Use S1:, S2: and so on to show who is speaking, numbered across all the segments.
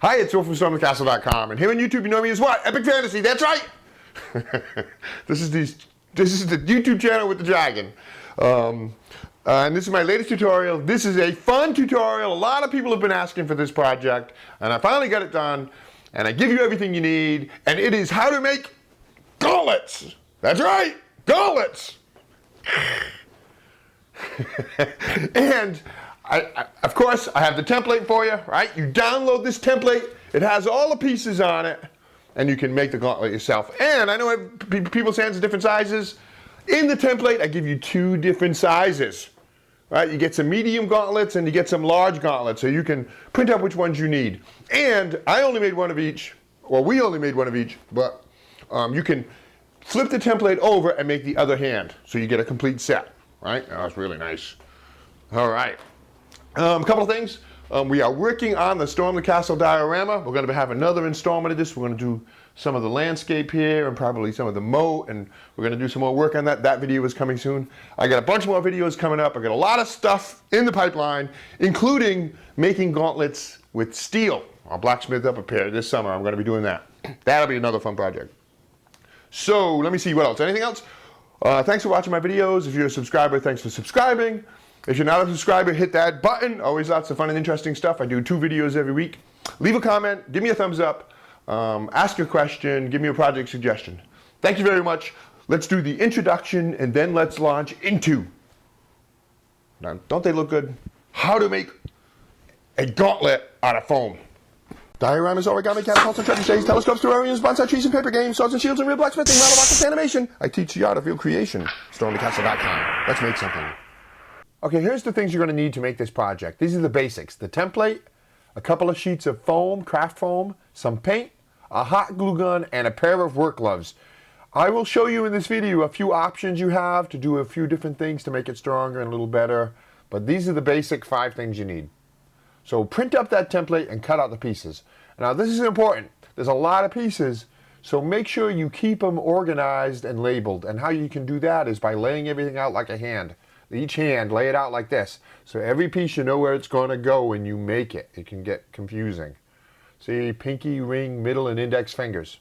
S1: Hi, it's Will from StormTheCastle.com, and here on YouTube you know me as what? Epic Fantasy, that's right! This is the YouTube channel with the dragon. And this is my latest tutorial. This is a fun tutorial. A lot of people have been asking for this project, and I finally got it done, and I give you everything you need, and it is how to make gauntlets! That's right, gauntlets! And of course, I have the template for you, right? You download this template. It has all the pieces on it, and you can make the gauntlet yourself. And I know people's hands are different sizes. In the template, I give you two different sizes, right? You get some medium gauntlets and you get some large gauntlets, so you can print out which ones you need. And I only made one of each, or we only made one of each, but you can flip the template over and make the other hand, so you get a complete set, right? Oh, that's really nice. All right. A couple of things. We are working on the Storm the Castle diorama. We're going to have another installment of this. We're going to do some of the landscape here and probably some of the moat, and we're going to do some more work on that. That video is coming soon. I got a bunch more videos coming up. I got a lot of stuff in the pipeline, including making gauntlets with steel. I'll blacksmith up a pair this summer. I'm going to be doing that. That'll be another fun project. So let me see what else. Anything else? Thanks for watching my videos. If you're a subscriber, thanks for subscribing. If you're not a subscriber, hit that button. Always lots of fun and interesting stuff. I do 2 videos every week. Leave a comment, give me a thumbs up, ask a question, give me a project suggestion. Thank you very much. Let's do the introduction and then let's launch into, now don't they look good? How to make a gauntlet out of foam. Dioramas, origami, catapults, and trebuchets, telescopes, terrariums, bonsai trees, and paper games, swords and shields, and real blacksmithing, model boxes, animation. I teach the art of real creation. StormTheCastle.com. Let's make something. Okay, here's the things you're going to need to make this project. These are the basics. The template, a couple of sheets of foam, craft foam, some paint, a hot glue gun, and a pair of work gloves. I will show you in this video a few options you have to do a few different things to make it stronger and a little better, but these are the basic 5 things you need. So print up that template and cut out the pieces. Now this is important. There's a lot of pieces, so make sure you keep them organized and labeled. And how you can do that is by laying everything out like a hand. Each hand, lay it out like this. So every piece you know where it's going to go when you make it. It can get confusing. See, pinky, ring, middle, and index fingers.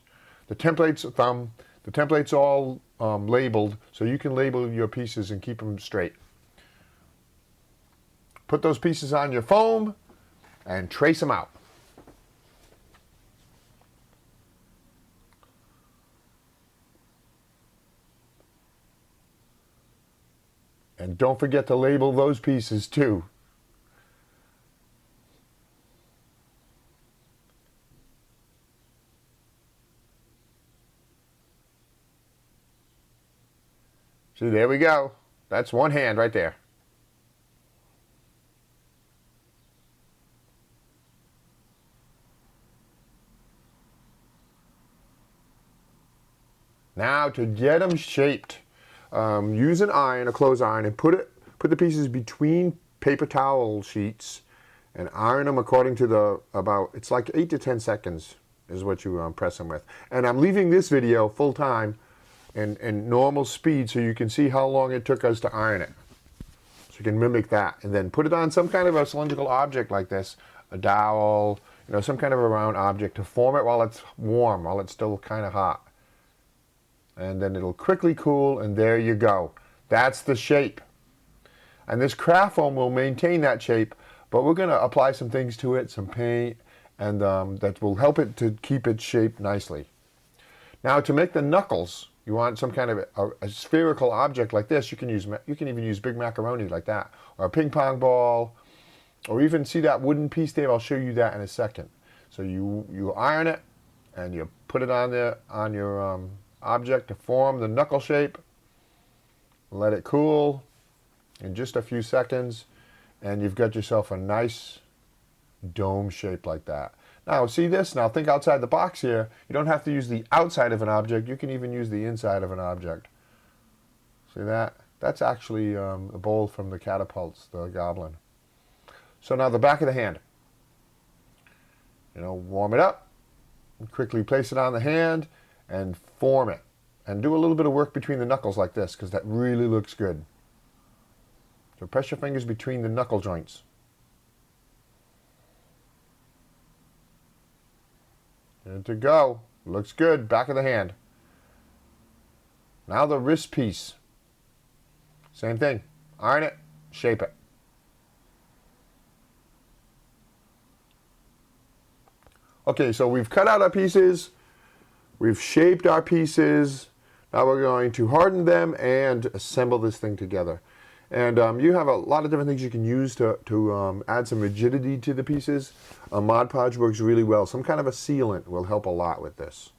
S1: The template's thumb. The template's all labeled, so you can label your pieces and keep them straight. Put those pieces on your foam and trace them out. And don't forget to label those pieces too. See, there we go. That's one hand right there. Now to get them shaped. Use an iron, a clothes iron, and put the pieces between paper towel sheets and iron them according to it's like 8 to 10 seconds is what you press them with. And I'm leaving this video full time in normal speed so you can see how long it took us to iron it. So you can mimic that. And then put it on some kind of a cylindrical object like this, a dowel, some kind of a round object to form it while it's warm, while it's still kind of hot. And then it'll quickly cool, and there you go. That's the shape. And this craft foam will maintain that shape, but we're going to apply some things to it, some paint, and that will help it to keep it shaped nicely. Now to make the knuckles, you want some kind of a spherical object like this. You can even use big macaroni like that, or a ping pong ball, or even see that wooden piece there. I'll show you that in a second. So you iron it, and you put it on there on your object to form the knuckle shape. Let it cool in just a few seconds, and you've got yourself a nice dome shape like that. Now see this? Now think outside the box here. You don't have to use the outside of an object. You can even use the inside of an object. See that? That's actually a bowl from the catapults, the goblin. So now the back of the hand. Warm it up, quickly place it on the hand, and form it. And do a little bit of work between the knuckles like this, because that really looks good. So press your fingers between the knuckle joints. Good to go. Looks good. Back of the hand. Now the wrist piece. Same thing. Iron it, shape it. Okay, so we've cut out our pieces. We've shaped our pieces. Now we're going to harden them and assemble this thing together. And you have a lot of different things you can use to add some rigidity to the pieces. Mod Podge works really well. Some kind of a sealant will help a lot with this.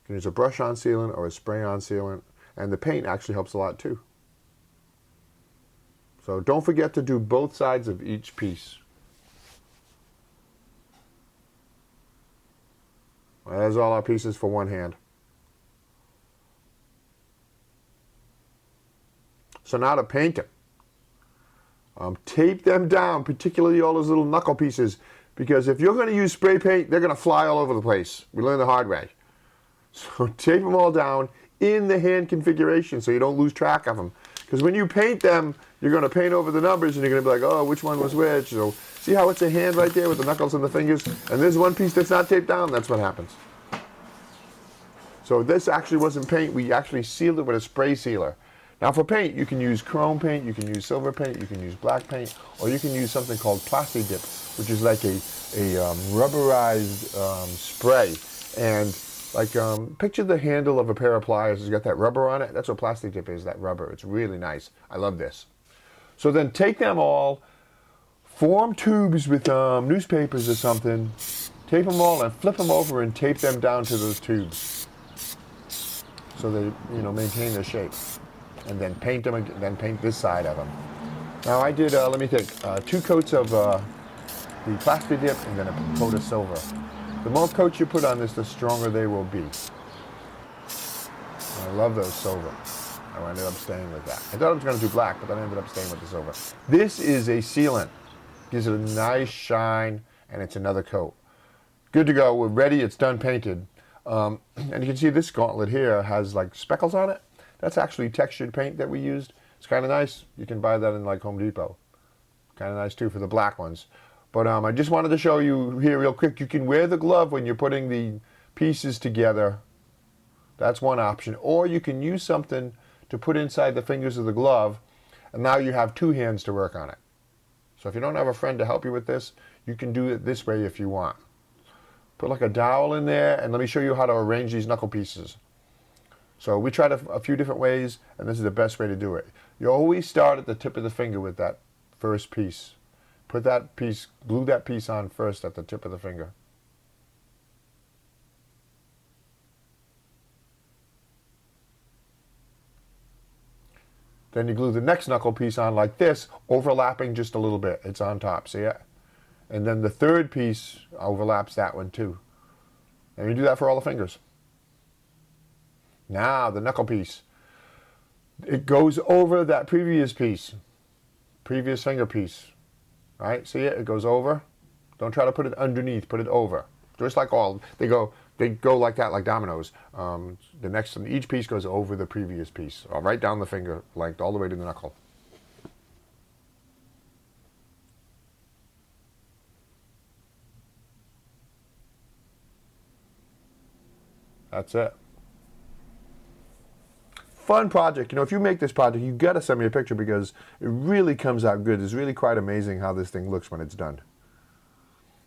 S1: You can use a brush-on sealant or a spray-on sealant. And the paint actually helps a lot too. So don't forget to do both sides of each piece. Well, there's all our pieces for one hand. So now to paint them. Tape them down, particularly all those little knuckle pieces, because if you're going to use spray paint, they're going to fly all over the place. We learned the hard way. So tape them all down in the hand configuration so you don't lose track of them. Because when you paint them, you're going to paint over the numbers and you're going to be like, oh, which one was which? So see how it's a hand right there with the knuckles and the fingers? And there's one piece that's not taped down. That's what happens. So this actually wasn't paint. We actually sealed it with a spray sealer. Now for paint, you can use chrome paint, you can use silver paint, you can use black paint, or you can use something called Plasti Dip, which is like a rubberized spray. And like picture the handle of a pair of pliers. It's got that rubber on it. That's what Plasti Dip is, that rubber. It's really nice. I love this. So then take them all, form tubes with newspapers or something, tape them all and flip them over and tape them down to those tubes so they maintain their shape. And then paint them, and then paint this side of them. Now I did, let me think, 2 coats of the Plasti Dip and then a coat of silver. The more coats you put on this, the stronger they will be. I love those silver. I ended up staying with that. I thought I was going to do black, but then I ended up staying with the silver. This is a sealant. Gives it a nice shine, and it's another coat. Good to go. We're ready. It's done painted. And you can see this gauntlet here has like speckles on it. That's actually textured paint that we used. It's kind of nice. You can buy that in like Home Depot. Kind of nice too for the black ones. But I just wanted to show you here real quick. You can wear the glove when you're putting the pieces together. That's one option. Or you can use something to put inside the fingers of the glove. And now you have 2 hands to work on it. So if you don't have a friend to help you with this, you can do it this way if you want. Put like a dowel in there, and let me show you how to arrange these knuckle pieces. So we tried a few different ways, and this is the best way to do it. You always start at the tip of the finger with that first piece. Put that piece, glue that piece on first at the tip of the finger. Then you glue the next knuckle piece on like this, overlapping just a little bit. It's on top, see it? And then the third piece overlaps that one too. And you do that for all the fingers. Now the knuckle piece. It goes over that previous piece, previous finger piece. Right? See it? It goes over. Don't try to put it underneath. Put it over. Just like all. They go like that, like dominoes. The next one, each piece goes over the previous piece, right down the finger length, all the way to the knuckle. That's it. Fun project. If you make this project, you got to send me a picture because it really comes out good. It's really quite amazing how this thing looks when it's done.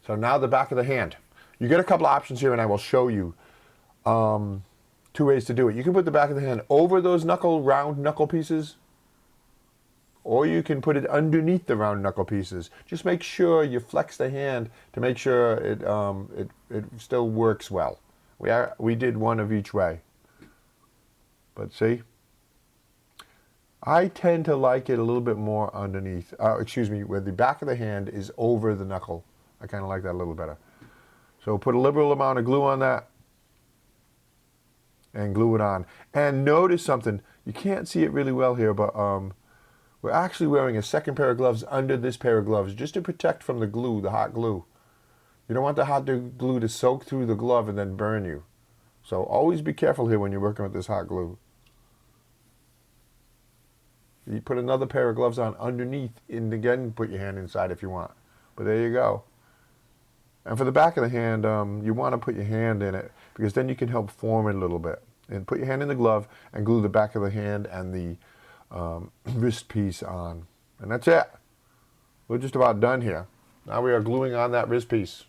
S1: So now the back of the hand. You get a couple of options here, and I will show you 2 ways to do it. You can put the back of the hand over those round knuckle pieces, or you can put it underneath the round knuckle pieces. Just make sure you flex the hand to make sure it still works well. We did one of each way. But see, I tend to like it a little bit more underneath, where the back of the hand is over the knuckle. I kind of like that a little better. So put a liberal amount of glue on that and glue it on. And notice something, you can't see it really well here, but we're actually wearing a second pair of gloves under this pair of gloves just to protect from the glue, the hot glue. You don't want the hot glue to soak through the glove and then burn you. So always be careful here when you're working with this hot glue. You put another pair of gloves on underneath, and again, put your hand inside if you want. But there you go. And for the back of the hand, you want to put your hand in it because then you can help form it a little bit. And put your hand in the glove and glue the back of the hand and the wrist piece on. And that's it. We're just about done here. Now we are gluing on that wrist piece.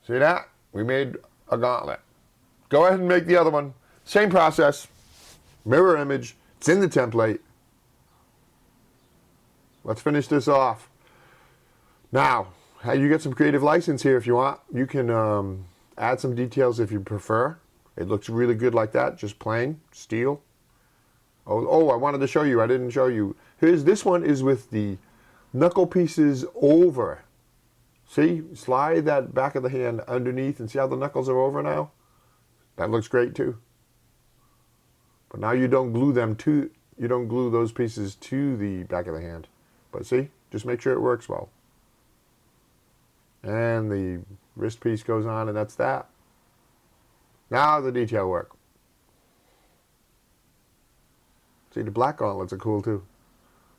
S1: See that? We made a gauntlet. Go ahead and make the other one. Same process. Mirror image. It's in the template. Let's finish this off. Now, you get some creative license here if you want. You can add some details if you prefer. It looks really good like that, just plain steel. Oh, I wanted to show you. I didn't show you. This one is with the knuckle pieces over. See, slide that back of the hand underneath and see how the knuckles are over now? That looks great too. But now you don't glue those pieces to the back of the hand. But see, just make sure it works well. And the wrist piece goes on, and that's that. Now the detail work. See, the black gauntlets are cool too,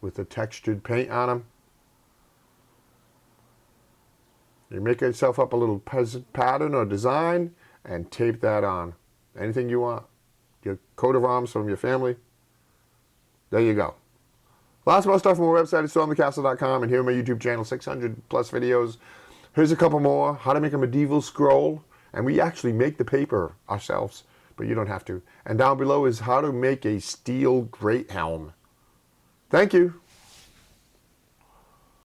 S1: with the textured paint on them. You make yourself up a little pattern or design and tape that on. Anything you want. Your coat of arms from your family. There you go. Lots more stuff on my website at stormthecastle.com and here on my YouTube channel, 600 plus videos. Here's a couple more. How to make a medieval scroll. And we actually make the paper ourselves, but you don't have to. And down below is how to make a steel great helm. Thank you.